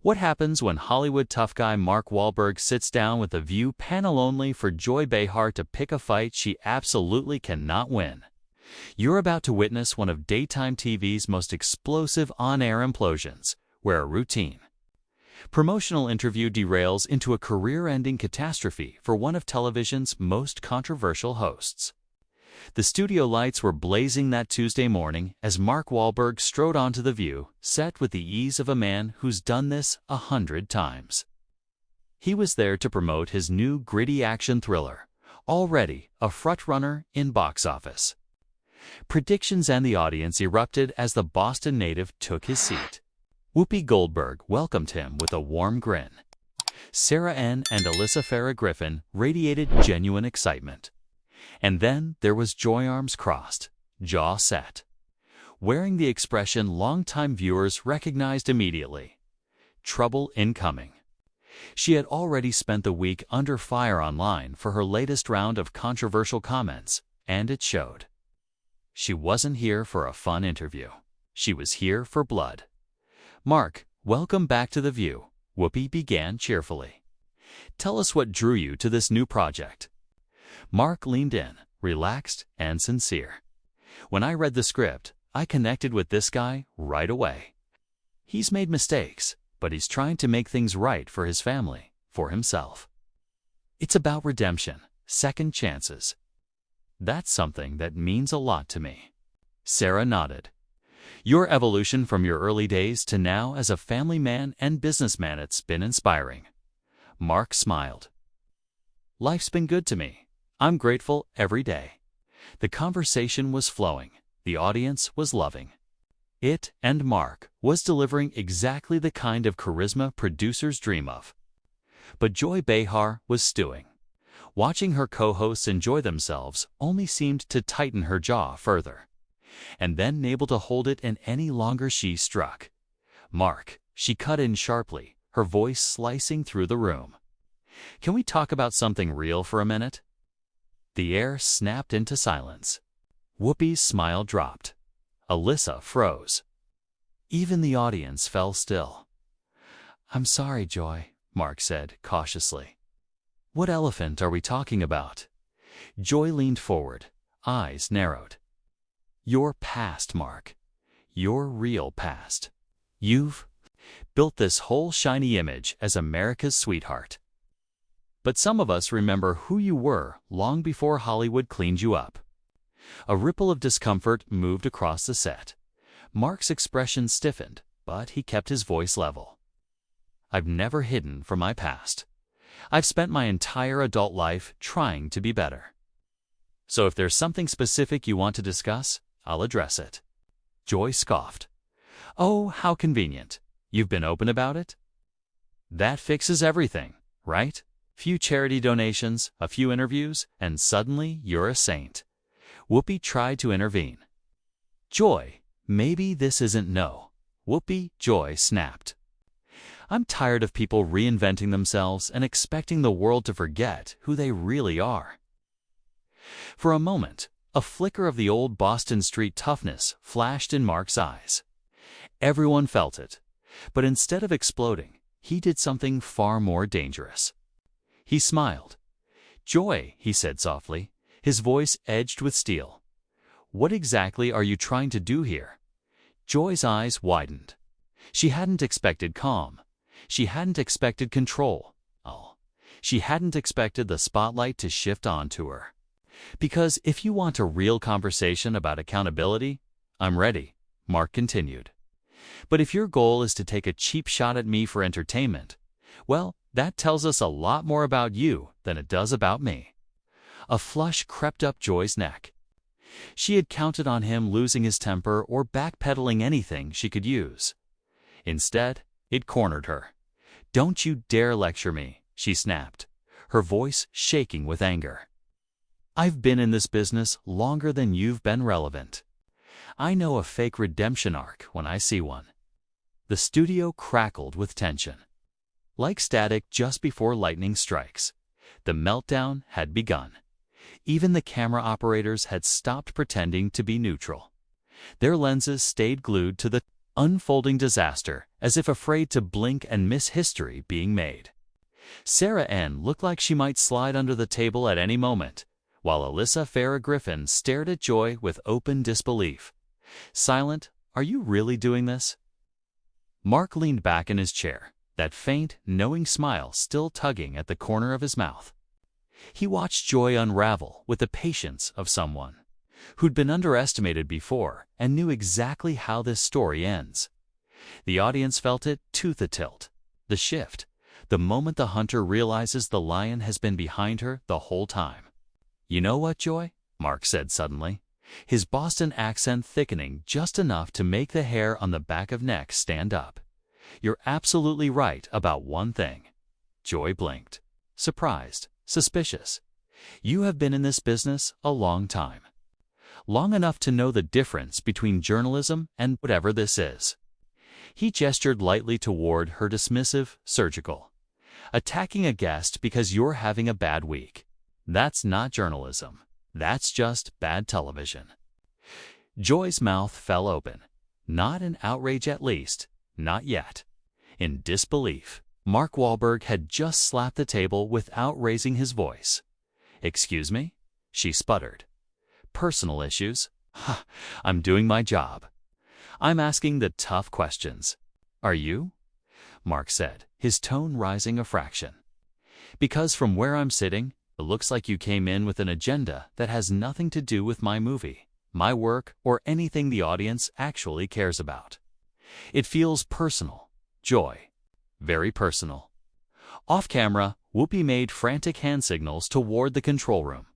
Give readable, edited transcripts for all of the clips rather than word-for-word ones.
What happens when Hollywood tough guy Mark Wahlberg sits down with a View panel only for Joy Behar to pick a fight she absolutely cannot win? You're about to witness one of daytime TV's most explosive on-air implosions, where a routine promotional interview derails into a career-ending catastrophe for one of television's most controversial hosts. The studio lights were blazing that Tuesday morning as Mark Wahlberg strode onto The View, set with the ease of a man who's done this 100 times. He was there to promote his new gritty action thriller, already a frontrunner in box office. Predictions and the audience erupted as the Boston native took his seat. Whoopi Goldberg welcomed him with a warm grin. Sarah N. and Alyssa Farah Griffin radiated genuine excitement. And then there was Joy, arms crossed, jaw set, wearing the expression longtime viewers recognized immediately: trouble incoming. She had already spent the week under fire online for her latest round of controversial comments, and it showed. She wasn't here for a fun interview. She was here for blood. "Mark, welcome back to The View," Whoopi began cheerfully. "Tell us what drew you to this new project." Mark leaned in, relaxed and sincere. "When I read the script, I connected with this guy right away. He's made mistakes, but he's trying to make things right for his family, for himself. It's about redemption, second chances. That's something that means a lot to me." Sarah nodded. "Your evolution from your early days to now as a family man and businessman, it's been inspiring." Mark smiled. "Life's been good to me. I'm grateful every day." The conversation was flowing. The audience was loving it, and Mark was delivering exactly the kind of charisma producers dream of. But Joy Behar was stewing. Watching her co-hosts enjoy themselves only seemed to tighten her jaw further. And then, able to hold it in any longer, she struck Mark. She cut in sharply, her voice slicing through the room. "Can we talk about something real for a minute?" The air snapped into silence. Whoopi's smile dropped. Alyssa froze. Even the audience fell still. "I'm sorry, Joy," Mark said cautiously. "What elephant are we talking about?" Joy leaned forward, eyes narrowed. "Your past, Mark. Your real past. You've built this whole shiny image as America's sweetheart. But some of us remember who you were long before Hollywood cleaned you up." A ripple of discomfort moved across the set. Mark's expression stiffened, but he kept his voice level. "I've never hidden from my past. I've spent my entire adult life trying to be better. So if there's something specific you want to discuss, I'll address it." Joy scoffed. "Oh, how convenient. You've been open about it? That fixes everything, right? Few charity donations, a few interviews, and suddenly you're a saint." Whoopi tried to intervene. "Joy, maybe this isn't no." "Whoopi," Joy snapped. "I'm tired of people reinventing themselves and expecting the world to forget who they really are." For a moment, a flicker of the old Boston street toughness flashed in Mark's eyes. Everyone felt it, but instead of exploding, he did something far more dangerous. He smiled. "Joy," he said softly, his voice edged with steel. "What exactly are you trying to do here?" Joy's eyes widened. She hadn't expected calm. She hadn't expected control. Oh, she hadn't expected the spotlight to shift onto her. "Because if you want a real conversation about accountability, I'm ready," Mark continued. "But if your goal is to take a cheap shot at me for entertainment, well, that tells us a lot more about you than it does about me." A flush crept up Joy's neck. She had counted on him losing his temper or backpedaling anything she could use. Instead, it cornered her. "Don't you dare lecture me," she snapped, her voice shaking with anger. "I've been in this business longer than you've been relevant. I know a fake redemption arc when I see one." The studio crackled with tension. Like static just before lightning strikes, the meltdown had begun. Even the camera operators had stopped pretending to be neutral. Their lenses stayed glued to the Unfolding disaster, as if afraid to blink and miss history being made. Sarah N. looked like she might slide under the table at any moment, while Alyssa Farah Griffin stared at Joy with open disbelief. Silent, are you really doing this? Mark leaned back in his chair, that faint, knowing smile still tugging at the corner of his mouth. He watched Joy unravel with the patience of someone who'd been underestimated before and knew exactly how this story ends. The audience felt it tooth a tilt. The shift, the moment the hunter realizes the lion has been behind her the whole time. You know what, Joy? Mark said suddenly, his Boston accent thickening just enough to make the hair on the back of neck stand up. You're absolutely right about one thing. Joy blinked, surprised, suspicious. You have been in this business a long time. Long enough to know the difference between journalism and whatever this is. He gestured lightly toward her, dismissive, surgical. Attacking a guest because you're having a bad week. That's not journalism. That's just bad television. Joy's mouth fell open. Not in outrage, at least. Not yet. In disbelief. Mark Wahlberg had just slapped the table without raising his voice. Excuse me? She sputtered. Personal issues? Ha, I'm doing my job. I'm asking the tough questions. Are you? Mark said, his tone rising a fraction. Because from where I'm sitting, it looks like you came in with an agenda that has nothing to do with my movie, my work, or anything the audience actually cares about. It feels personal, Joy. Very personal. Off camera, Whoopi made frantic hand signals toward the control room.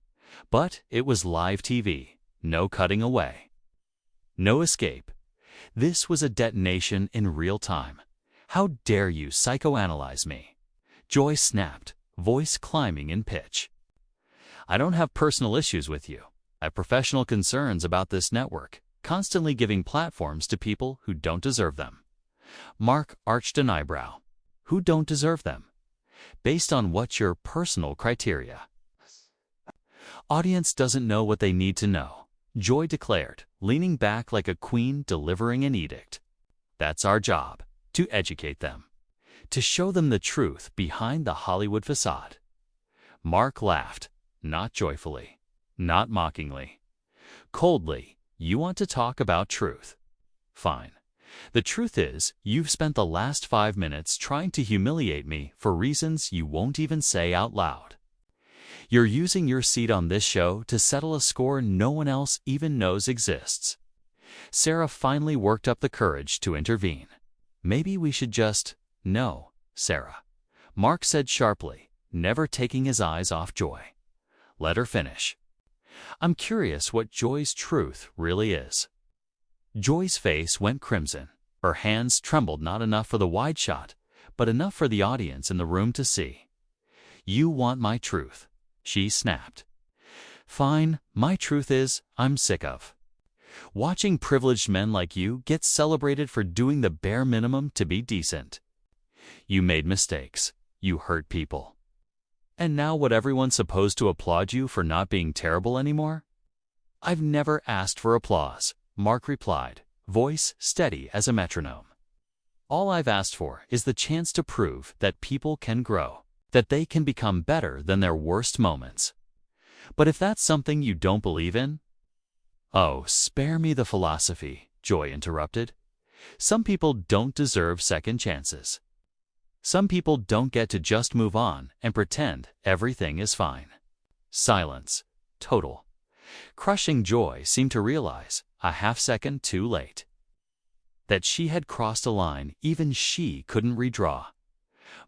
But it was live TV, no cutting away. No escape. This was a detonation in real time. How dare you psychoanalyze me? Joy snapped, voice climbing in pitch. I don't have personal issues with you. I have professional concerns about this network, constantly giving platforms to people who don't deserve them. Mark arched an eyebrow. Who don't deserve them? Based on what's your personal criteria? Audience doesn't know what they need to know, Joy declared, leaning back like a queen delivering an edict. That's our job, to educate them, to show them the truth behind the Hollywood facade. Mark laughed, not joyfully, not mockingly. Coldly, you want to talk about truth? Fine. The truth is, you've spent the last 5 minutes trying to humiliate me for reasons you won't even say out loud. You're using your seat on this show to settle a score no one else even knows exists. Sarah finally worked up the courage to intervene. Maybe we should just... No, Sarah. Mark said sharply, never taking his eyes off Joy. Let her finish. I'm curious what Joy's truth really is. Joy's face went crimson. Her hands trembled, not enough for the wide shot, but enough for the audience in the room to see. You want my truth, she snapped. Fine, my truth is, I'm sick of watching privileged men like you get celebrated for doing the bare minimum to be decent. You made mistakes. You hurt people. And now what, everyone's supposed to applaud you for not being terrible anymore? I've never asked for applause, Mark replied, voice steady as a metronome. All I've asked for is the chance to prove that people can grow, that they can become better than their worst moments. But if that's something you don't believe in... Oh, spare me the philosophy, Joy interrupted. Some people don't deserve second chances. Some people don't get to just move on and pretend everything is fine. Silence. Total. Crushing. Joy seemed to realize, a half-second too late, that she had crossed a line even she couldn't redraw.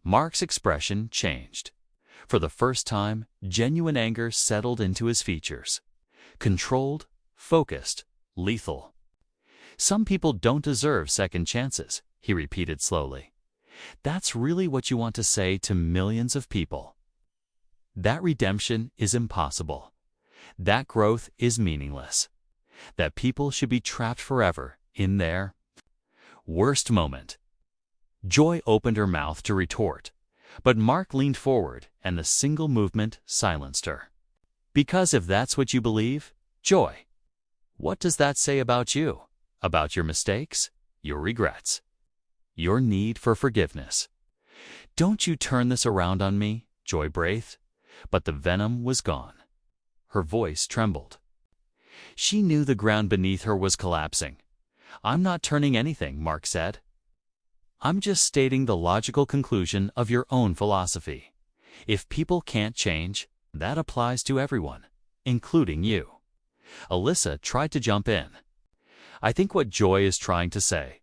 Mark's expression changed. For the first time, genuine anger settled into his features. Controlled, focused, lethal. Some people don't deserve second chances, he repeated slowly. That's really what you want to say to millions of people. That redemption is impossible. That growth is meaningless. That people should be trapped forever in their worst moment. Joy opened her mouth to retort, but Mark leaned forward and the single movement silenced her. Because if that's what you believe, Joy, what does that say about you? About your mistakes? your regrets, your need for forgiveness. Don't you turn this around on me, Joy breathed, but the venom was gone. Her voice trembled. She knew the ground beneath her was collapsing. I'm not turning anything, Mark said. I'm just stating the logical conclusion of your own philosophy. If people can't change, that applies to everyone, including you. Alyssa tried to jump in. I think what Joy is trying to say.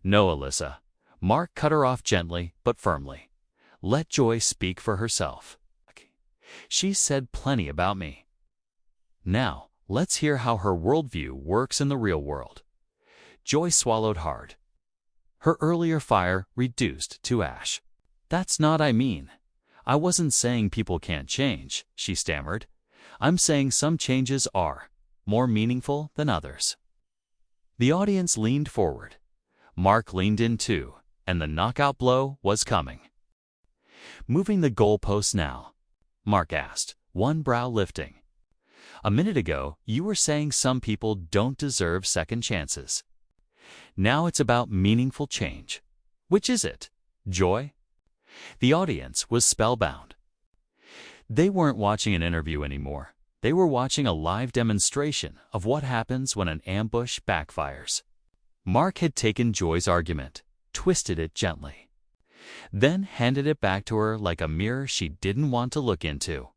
No, Alyssa. Mark cut her off gently but firmly. Let Joy speak for herself. She's said plenty about me. Now, let's hear how her worldview works in the real world. Joy swallowed hard. Her earlier fire reduced to ash. That's not I mean. I wasn't saying people can't change, she stammered. I'm saying some changes are more meaningful than others. The audience leaned forward. Mark leaned in too, and the knockout blow was coming. Moving the goalposts now, Mark asked, one brow lifting. A minute ago, you were saying some people don't deserve second chances. Now it's about meaningful change. Which is it, Joy? The audience was spellbound. They weren't watching an interview anymore. They were watching a live demonstration of what happens when an ambush backfires. Mark had taken Joy's argument, twisted it gently, then handed it back to her like a mirror she didn't want to look into.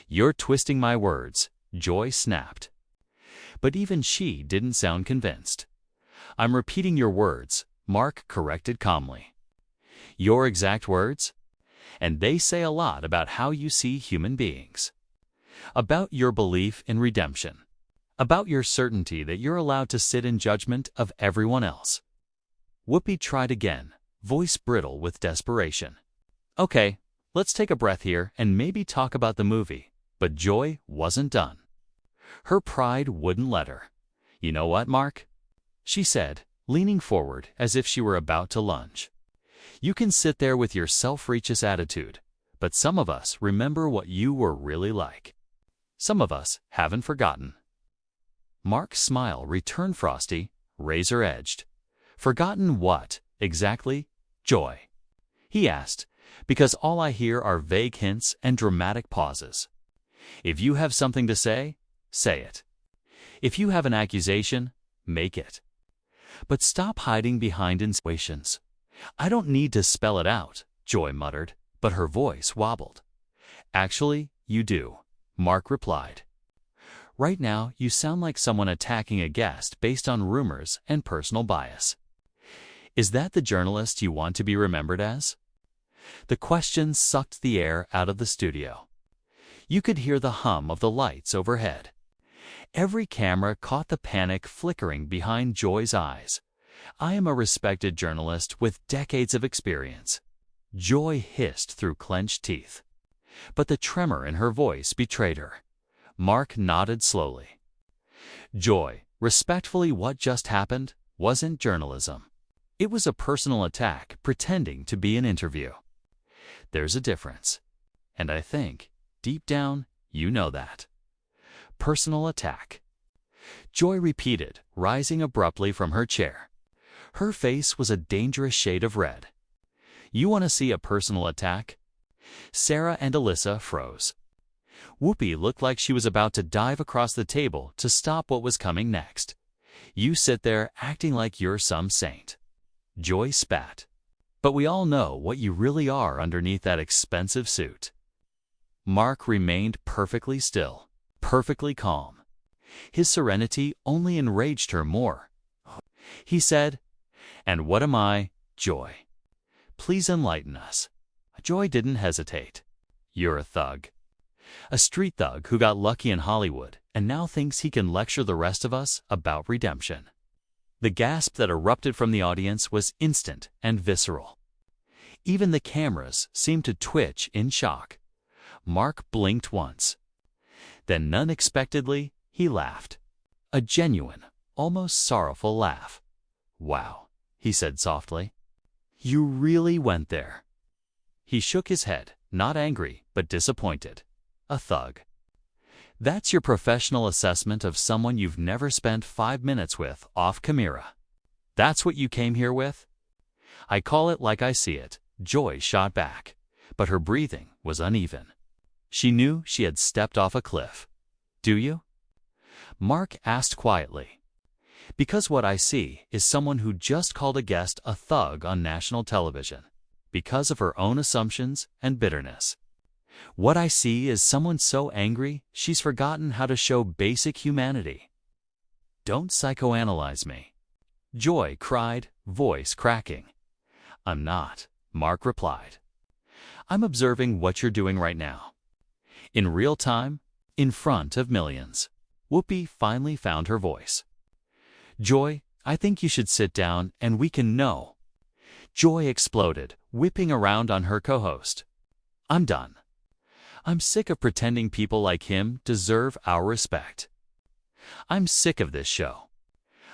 You're twisting my words, Joy snapped. But even she didn't sound convinced. I'm repeating your words, Mark corrected calmly. Your exact words? And they say a lot about how you see human beings. About your belief in redemption. About your certainty that you're allowed to sit in judgment of everyone else. Whoopi tried again, voice brittle with desperation. Okay, let's take a breath here and maybe talk about the movie. But Joy wasn't done. Her pride wouldn't let her. You know what, Mark? She said, leaning forward as if she were about to lunge. You can sit there with your self-righteous attitude, but some of us remember what you were really like. Some of us haven't forgotten. Mark's smile returned frosty, razor-edged. Forgotten what, exactly, Joy? He asked, because all I hear are vague hints and dramatic pauses. If you have something to say, say it. If you have an accusation, make it. But stop hiding behind insinuations. I don't need to spell it out, Joy muttered, but her voice wobbled. Actually, you do, Mark replied. Right now, you sound like someone attacking a guest based on rumors and personal bias. Is that the journalist you want to be remembered as? The question sucked the air out of the studio. You could hear the hum of the lights overhead. Every camera caught the panic flickering behind Joy's eyes. I am a respected journalist with decades of experience. Joy hissed through clenched teeth. But the tremor in her voice betrayed her. Mark nodded slowly. Joy, respectfully, what just happened wasn't journalism. It was a personal attack pretending to be an interview. There's a difference. And I think, deep down, you know that. Personal attack. Joy repeated, rising abruptly from her chair. Her face was a dangerous shade of red. You want to see a personal attack? Sarah and Alyssa froze. Whoopi looked like she was about to dive across the table to stop what was coming next. You sit there acting like you're some saint. Joy spat. But we all know what you really are underneath that expensive suit. Mark remained perfectly still, perfectly calm. His serenity only enraged her more. He said, "And what am I, Joy? Please enlighten us." Joy didn't hesitate. You're a thug. A street thug who got lucky in Hollywood and now thinks he can lecture the rest of us about redemption. The gasp that erupted from the audience was instant and visceral. Even the cameras seemed to twitch in shock. Mark blinked once. Then unexpectedly, he laughed. A genuine, almost sorrowful laugh. Wow, he said softly. You really went there. He shook his head, not angry, but disappointed. A thug. That's your professional assessment of someone you've never spent 5 minutes with off camera. That's what you came here with? I call it like I see it, Joy shot back, but her breathing was uneven. She knew she had stepped off a cliff. Do you? Mark asked quietly. Because what I see is someone who just called a guest a thug on national television, because of her own assumptions and bitterness. What I see is someone so angry she's forgotten how to show basic humanity. Don't psychoanalyze me, Joy cried, voice cracking. I'm not, Mark replied. I'm observing what you're doing right now. In real time, in front of millions. Whoopi finally found her voice. Joy, I think you should sit down and we can know. Joy exploded, whipping around on her co-host. I'm done. I'm sick of pretending people like him deserve our respect. I'm sick of this show.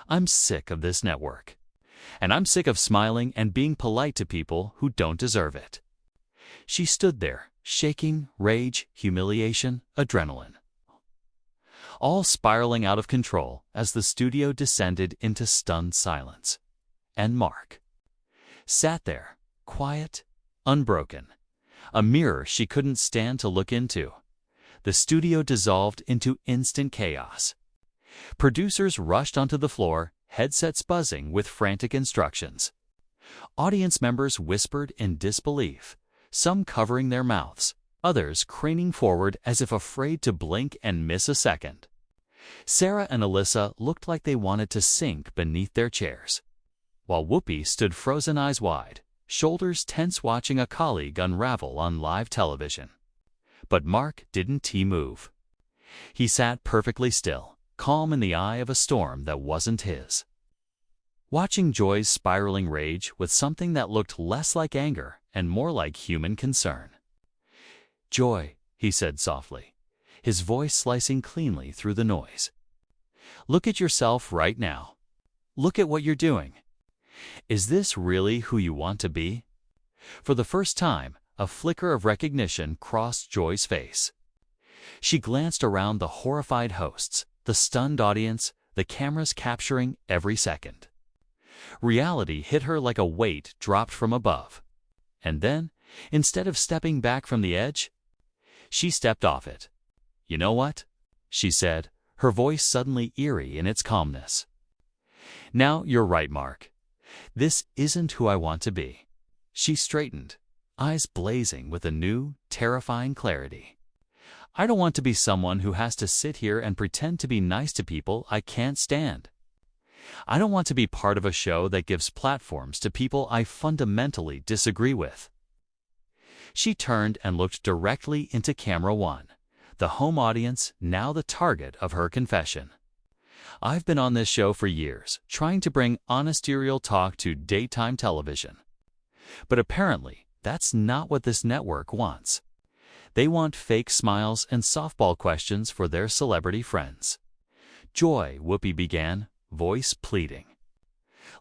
I'm sick of this network. And I'm sick of smiling and being polite to people who don't deserve it. She stood there, shaking, rage, humiliation, adrenaline, all spiraling out of control as the studio descended into stunned silence. And Mark sat there, quiet, unbroken, a mirror she couldn't stand to look into. The studio dissolved into instant chaos. Producers rushed onto the floor, headsets buzzing with frantic instructions. Audience members whispered in disbelief, some covering their mouths, others craning forward as if afraid to blink and miss a second. Sarah and Alyssa looked like they wanted to sink beneath their chairs, while Whoopi stood frozen, eyes wide, shoulders tense, watching a colleague unravel on live television. But Mark didn't move. He sat perfectly still, calm in the eye of a storm that wasn't his. Watching Joy's spiraling rage with something that looked less like anger and more like human concern. Joy, he said softly, his voice slicing cleanly through the noise. Look at yourself right now. Look at what you're doing. Is this really who you want to be? For the first time, a flicker of recognition crossed Joy's face. She glanced around the horrified hosts, the stunned audience, the cameras capturing every second. Reality hit her like a weight dropped from above. And then, instead of stepping back from the edge, she stepped off it. You know what? She said, her voice suddenly eerie in its calmness. Now you're right, Mark. This isn't who I want to be. She straightened, eyes blazing with a new, terrifying clarity. I don't want to be someone who has to sit here and pretend to be nice to people I can't stand. I don't want to be part of a show that gives platforms to people I fundamentally disagree with. She turned and looked directly into camera one, the home audience now the target of her confession. I've been on this show for years, trying to bring honest real talk to daytime television. But apparently, that's not what this network wants. They want fake smiles and softball questions for their celebrity friends. Joy, Whoopi began, voice pleading.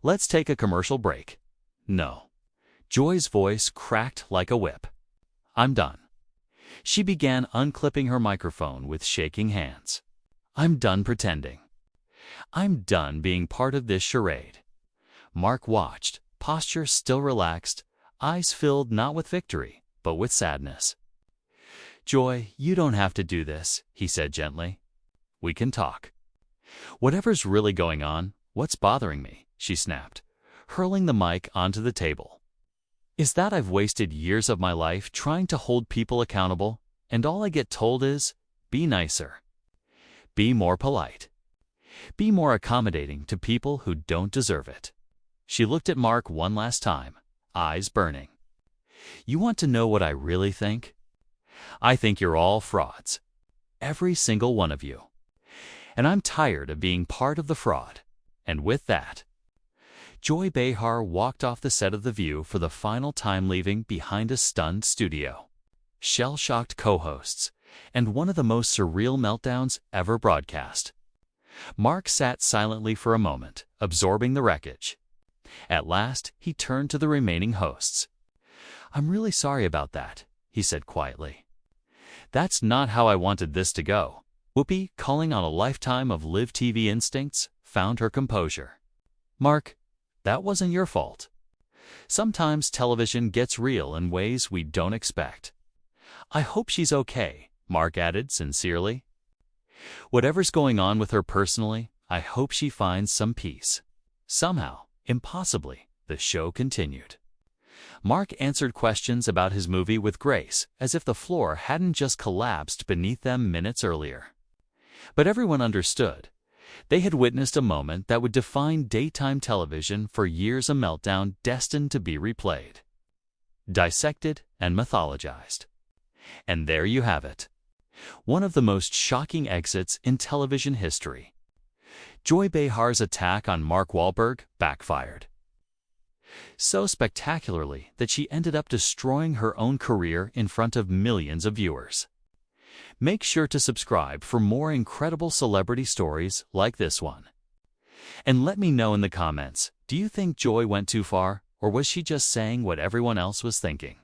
Let's take a commercial break. No. Joy's voice cracked like a whip. I'm done. She began unclipping her microphone with shaking hands. I'm done pretending. I'm done being part of this charade. Mark watched, posture still relaxed, eyes filled not with victory, but with sadness. Joy, you don't have to do this, he said gently. We can talk. Whatever's really going on, what's bothering me, she snapped, hurling the mic onto the table. Is that I've wasted years of my life trying to hold people accountable, and all I get told is, be nicer. Be more polite. Be more accommodating to people who don't deserve it. She looked at Mark one last time, eyes burning. You want to know what I really think? I think you're all frauds. Every single one of you. And I'm tired of being part of the fraud. And with that, Joy Behar walked off the set of The View for the final time, leaving behind a stunned studio, shell-shocked co-hosts, and one of the most surreal meltdowns ever broadcast. Mark sat silently for a moment, absorbing the wreckage. At last, he turned to the remaining hosts. I'm really sorry about that, he said quietly. That's not how I wanted this to go. Whoopi, calling on a lifetime of live TV instincts, found her composure. Mark, that wasn't your fault. Sometimes television gets real in ways we don't expect. I hope she's okay, Mark added sincerely. Whatever's going on with her personally, I hope she finds some peace. Somehow, impossibly, the show continued. Mark answered questions about his movie with grace, as if the floor hadn't just collapsed beneath them minutes earlier. But everyone understood. They had witnessed a moment that would define daytime television for years, a meltdown destined to be replayed, dissected, and mythologized. And there you have it. One of the most shocking exits in television history. Joy Behar's attack on Mark Wahlberg backfired so spectacularly that she ended up destroying her own career in front of millions of viewers. Make sure to subscribe for more incredible celebrity stories like this one. And let me know in the comments, do you think Joy went too far, or was she just saying what everyone else was thinking?